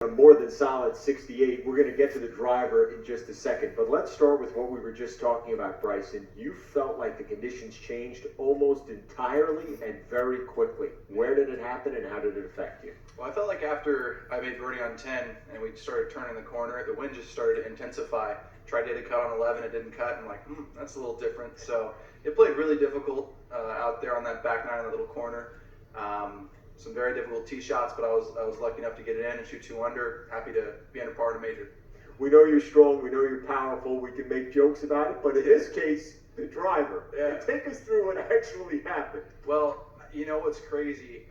A more than solid 68. We're going to get to the driver in just a second, but let's start with what we were just talking about, Bryson. You felt like the conditions changed almost entirely and very quickly. Where did it happen and how did it affect you? Well, I felt like after I made birdie on 10 and we started turning the corner, the wind just started to intensify. Tried to hit a cut on 11, it didn't cut, and I'm like, that's a little different. So it played really difficult out there on that back nine in the little corner. Some very difficult tee shots, but I was lucky enough to get it in and shoot 2 under. Happy to be under par to major. We know you're strong, we know you're powerful, we can make jokes about it, but in this case, the driver. Yeah. Take us through what actually happened. Well, you know what's crazy?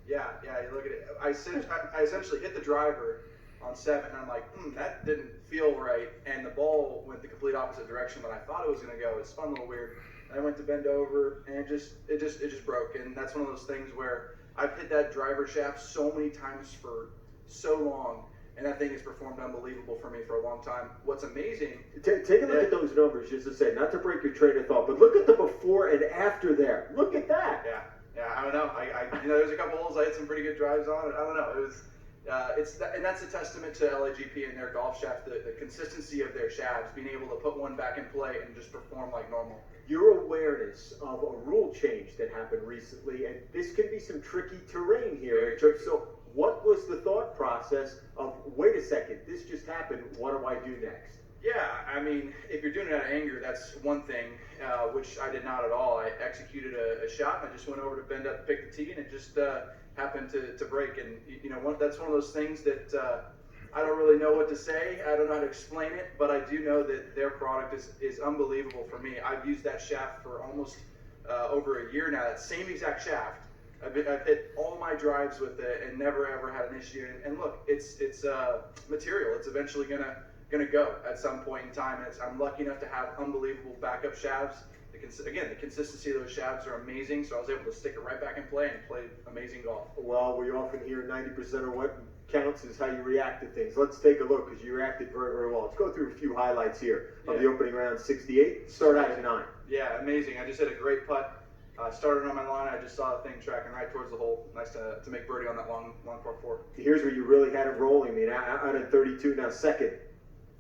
You look at it. I essentially hit the driver on 7, and I'm like, that didn't feel right, and the ball went the complete opposite direction than I thought it was going to go. It spun a little weird. I went to bend over, and it just broke. And that's one of those things where I've hit that driver shaft so many times for so long, and that thing has performed unbelievable for me for a long time. What's amazing? Take a look at those numbers, just to say, not to break your train of thought, but look at the before and after there. Look at that. Yeah. I don't know. There's a couple holes I hit some pretty good drives on. I don't know. It was. And that's a testament to LAGP and their golf shaft, the consistency of their shafts, being able to put one back in play and just perform like normal. Your awareness of a rule change that happened recently, and this can be some tricky terrain here. So what was the thought process of, wait a second, this just happened, what do I do next? Yeah, I mean, if you're doing it out of anger, that's one thing, which I did not at all. I executed a shot, and I just went over to bend up, pick the tee, and it just happened to break. And that's one of those things that I don't really know what to say. I don't know how to explain it, but I do know that their product is unbelievable for me. I've used that shaft for almost over a year now. That same exact shaft. I've hit all my drives with it and never ever had an issue. And look, it's material. It's eventually gonna go at some point in time. I'm lucky enough to have unbelievable backup shafts. Again, the consistency of those shafts are amazing, so I was able to stick it right back in play and play amazing golf. Well, we often hear 90% of what counts is how you react to things. Let's take a look, because you reacted very, very well. Let's go through a few highlights here of the opening round 68. Start out at 9. Yeah, amazing. I just hit a great putt. Started on my line. I just saw the thing tracking right towards the hole. Nice to make birdie on that long par 4. Here's where you really had it rolling. I mean, out at 32, now second.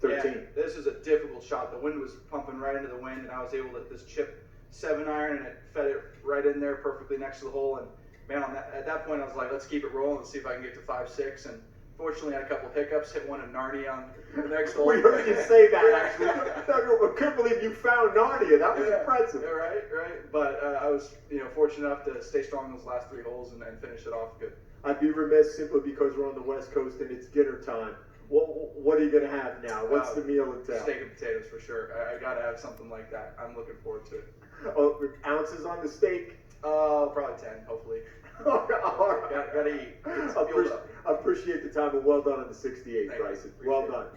13. Yeah, this is a difficult shot. The wind was pumping right into the wind, and I was able to just chip 7 iron, and it fed it right in there perfectly next to the hole. And man, at that point, I was like, let's keep it rolling and see if I can get to 5-6. And fortunately, I had a couple hiccups. Hit one in Narnia on the next hole. We heard you say that, actually. I couldn't believe you found Narnia. That was impressive. Yeah, right. But I was, fortunate enough to stay strong in those last 3 holes and finish it off good. I'd be remiss simply because we're on the West Coast and it's dinner time. What are you going to have now? What's the meal entail? Steak and potatoes for sure. I got to have something like that. I'm looking forward to it. Oh, ounces on the steak? Oh, probably 10, hopefully. All right. Gotta eat. I appreciate the time, and well done on the 68, Bryson. Well done.